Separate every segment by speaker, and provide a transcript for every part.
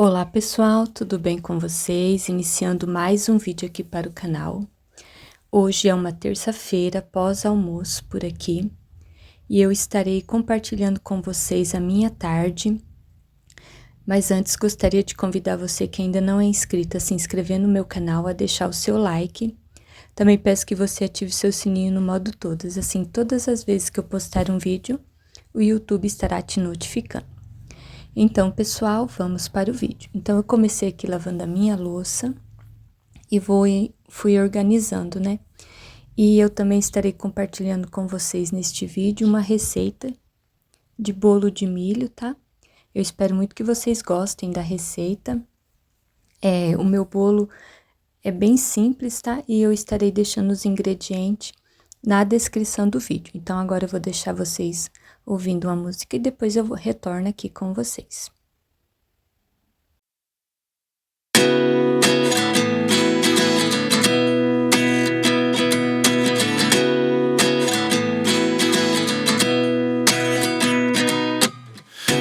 Speaker 1: Olá pessoal, tudo bem com vocês? Iniciando mais um vídeo aqui para o canal. Hoje é uma terça-feira, pós-almoço por aqui, e eu estarei compartilhando com vocês a minha tarde. Mas antes gostaria de convidar você que ainda não é inscrito a se inscrever no meu canal, a deixar o seu like. Também peço que você ative seu sininho no modo todas, assim todas as vezes que eu postar um vídeo, o YouTube estará te notificando. Então, pessoal, vamos para o vídeo. Então, eu comecei aqui lavando a minha louça e fui organizando, né? E eu também estarei compartilhando com vocês neste vídeo uma receita de bolo de milho, tá? Eu espero muito que vocês gostem da receita. O meu bolo é bem simples, tá? E eu estarei deixando os ingredientes na descrição do vídeo. Então, agora eu vou deixar vocês ouvindo uma música e depois eu retorno aqui com vocês.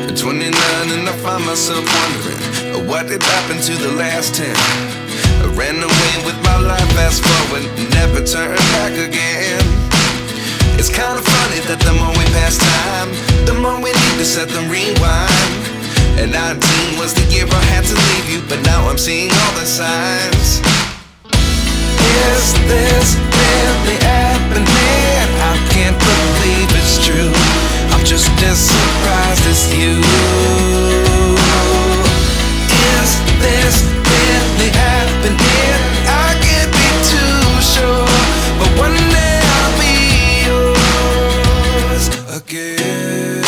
Speaker 2: At 29 and I find myself wondering what did happen to the last 10. I ran away with my life, fast forward, never turn back again. It's kind of funny that the more we pass time, the more we need to set the rewind. And 19 was the year I had to leave you, but now I'm seeing all the signs. Is this really happening? I can't believe it's true. I'm just as surprised as you. Is this really happening? I can't be too sure, but one day I'll be again.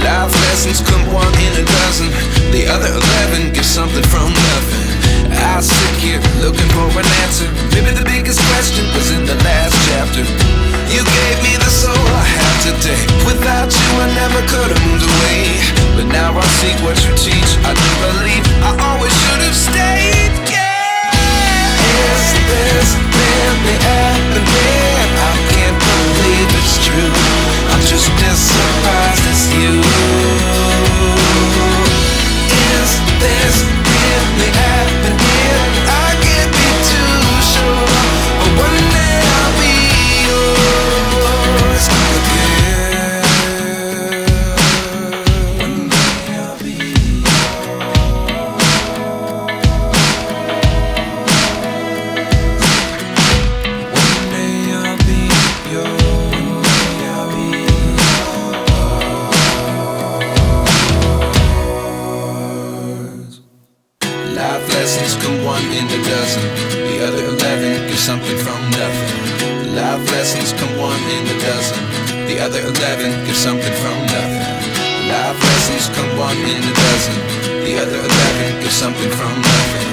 Speaker 2: Life lessons come one in a dozen, the other 11 give something from nothing. I sit here looking for an answer. Maybe the biggest question was in the last chapter. You gave me the soul I have today. Without you I never could have moved away. But now I see what you teach. I do believe I always should have stayed. Yeah. Is this really happening? I can't believe it's true. I'm just as surprised as you. Is this really happening? I can't be too sure, but one day I'll be yours again. One day I'll be One day I'll be yours. I'll be yours. Life lessons come one in a dozen, the other 11 give something from nothing. Life lessons come one in a dozen, the other 11 give something from nothing. Life lessons come one in a dozen, the other 11 give something from nothing.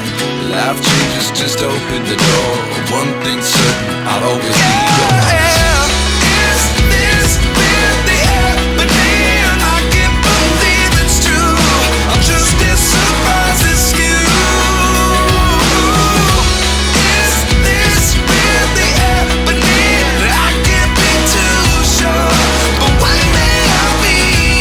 Speaker 2: Life changes just open the door. One thing's certain, I'll always be yours. Is this really happening? I can't believe it's true. I'm just as surprised as you. Is this really happening? I can't be too sure, but one day I'll be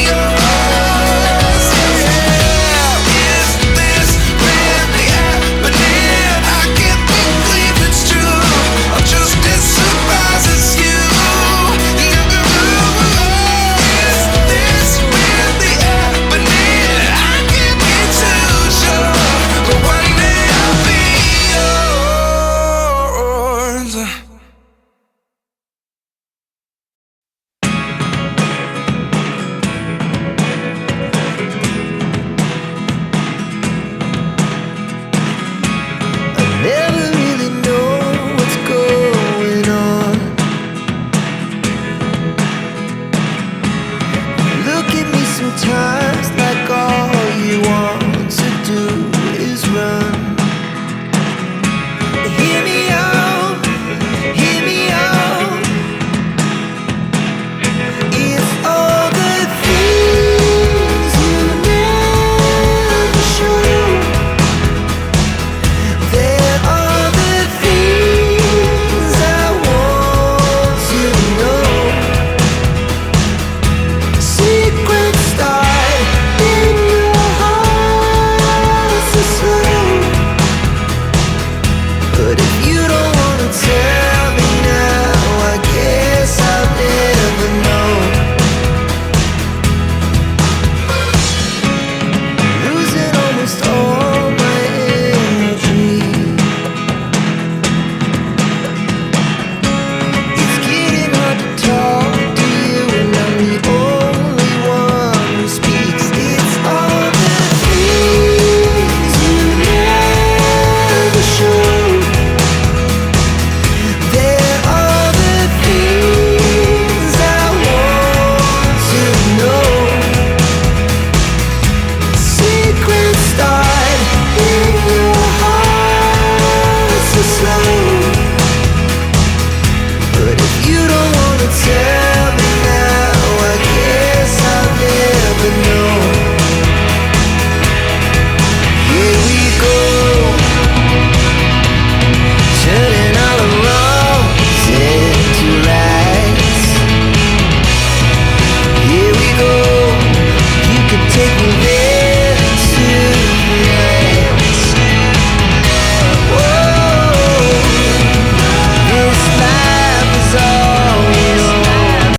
Speaker 2: yours. Yeah. Is this really happening? I can't believe it's true. I'm just as surprised.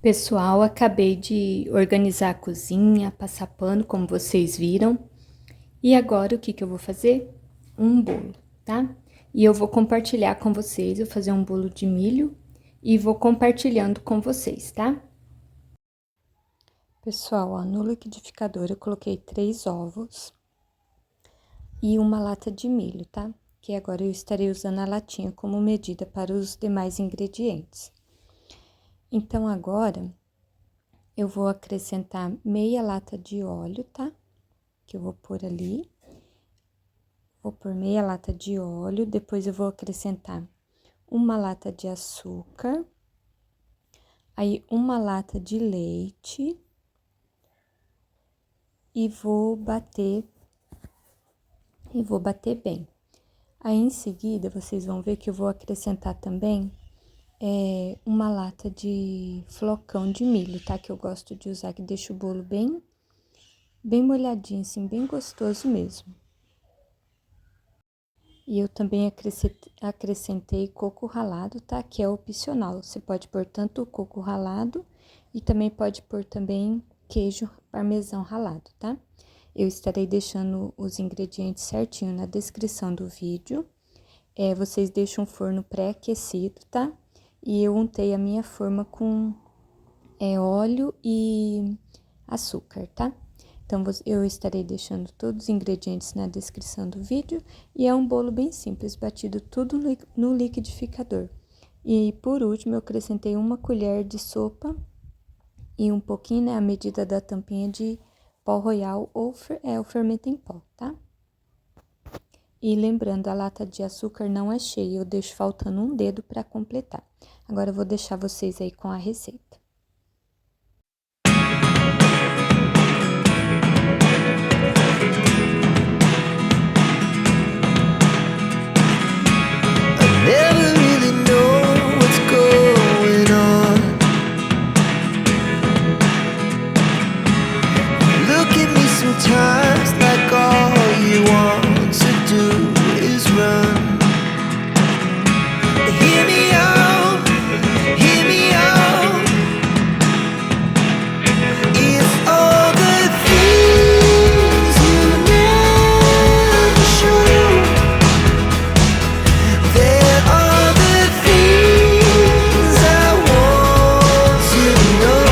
Speaker 1: Pessoal, acabei de organizar a cozinha, passar pano, como vocês viram. E agora, o que eu vou fazer? Um bolo, tá? E eu vou compartilhar com vocês, eu vou fazer um bolo de milho e vou compartilhando com vocês, tá? Pessoal, ó, no liquidificador eu coloquei 3 ovos e uma lata de milho, tá? Que agora eu estarei usando a latinha como medida para os demais ingredientes. Então, agora, eu vou acrescentar meia lata de óleo, tá? Que eu vou pôr ali. Vou pôr meia lata de óleo, depois eu vou acrescentar uma lata de açúcar, aí uma lata de leite e vou bater bem. Aí, em seguida, vocês vão ver que eu vou acrescentar também uma lata de flocão de milho, tá? Que eu gosto de usar, que deixa o bolo bem molhadinho, assim, bem gostoso mesmo. E eu também acrescentei coco ralado, tá? Que é opcional. Você pode pôr tanto o coco ralado e também pode pôr também queijo parmesão ralado, tá? Eu estarei deixando os ingredientes certinho na descrição do vídeo. Vocês deixam o forno pré-aquecido, tá? E eu untei a minha forma com óleo e açúcar, tá? Então, eu estarei deixando todos os ingredientes na descrição do vídeo. E é um bolo bem simples, batido tudo no liquidificador. E, por último, eu acrescentei uma colher de sopa e um pouquinho, né, a medida da tampinha de pó royal ou o fermento em pó, tá? E lembrando, a lata de açúcar não é cheia, eu deixo faltando um dedo para completar. Agora, eu vou deixar vocês aí com a receita.
Speaker 2: Never really know what's going on. Look at me sometimes like all you want to do is run. Hear me out, hear me out. It's all the things you never show. There are the things I want to know.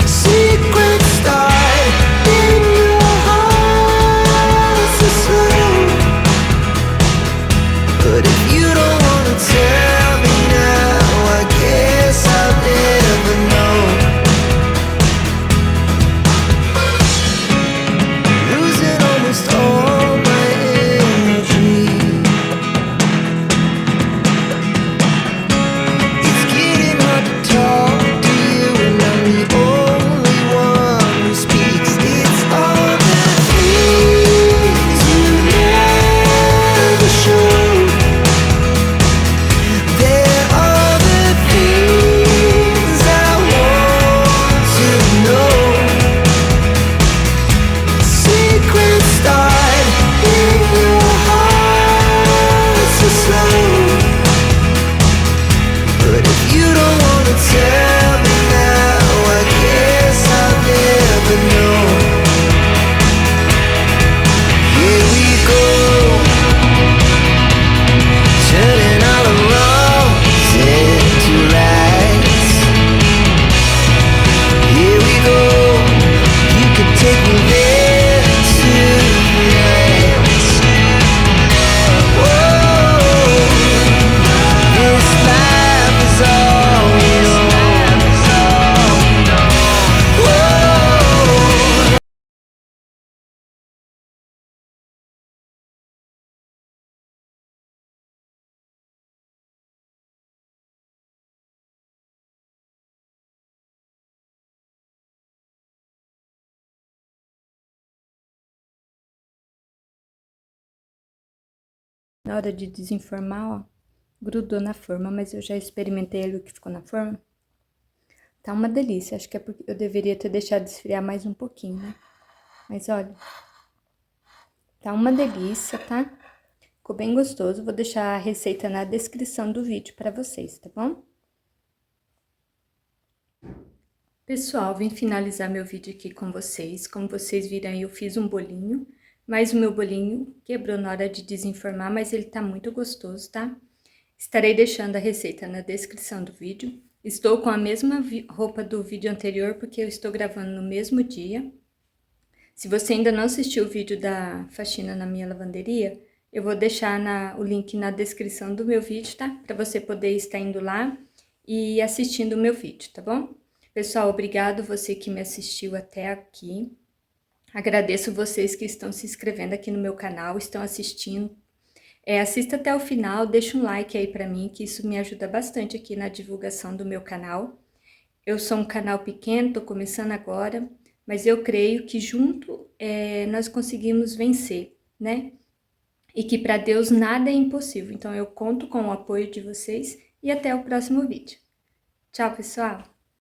Speaker 2: Secrets start in your heart so slow. But if you don't wanna tell me now, I guess I'll never know. Losing almost all my energy. It's getting hard to talk to you, and I'm the only one who speaks. It's all the things you never show. There are the things I want to know. Secrets start in your heart so slow. But if you don't wanna tell me now, I guess I'll never know. Here we go, turning all the wrongs into rights. Here we go, you can take me there tonight. Whoa, this life is all we know. Whoa.
Speaker 1: Na hora de desenformar, ó, grudou na forma, mas eu já experimentei ali o que ficou na forma. Tá uma delícia, acho que é porque eu deveria ter deixado esfriar mais um pouquinho, né? Mas olha, tá uma delícia, tá? Ficou bem gostoso, vou deixar a receita na descrição do vídeo pra vocês, tá bom? Pessoal, vim finalizar meu vídeo aqui com vocês. Como vocês viram aí, eu fiz um bolinho, mas o meu bolinho quebrou na hora de desenformar, mas ele tá muito gostoso, tá? Estarei deixando a receita na descrição do vídeo. Estou com a mesma roupa do vídeo anterior, porque eu estou gravando no mesmo dia. Se você ainda não assistiu o vídeo da faxina na minha lavanderia, eu vou deixar o link na descrição do meu vídeo, tá? Para você poder estar indo lá e assistindo o meu vídeo, tá bom? Pessoal, obrigado você que me assistiu até aqui. Agradeço vocês que estão se inscrevendo aqui no meu canal, estão assistindo. Assista até o final, deixa um like aí pra mim, que isso me ajuda bastante aqui na divulgação do meu canal. Eu sou um canal pequeno, tô começando agora, mas eu creio que junto nós conseguimos vencer, né? E que para Deus nada é impossível. Então eu conto com o apoio de vocês e até o próximo vídeo. Tchau, pessoal!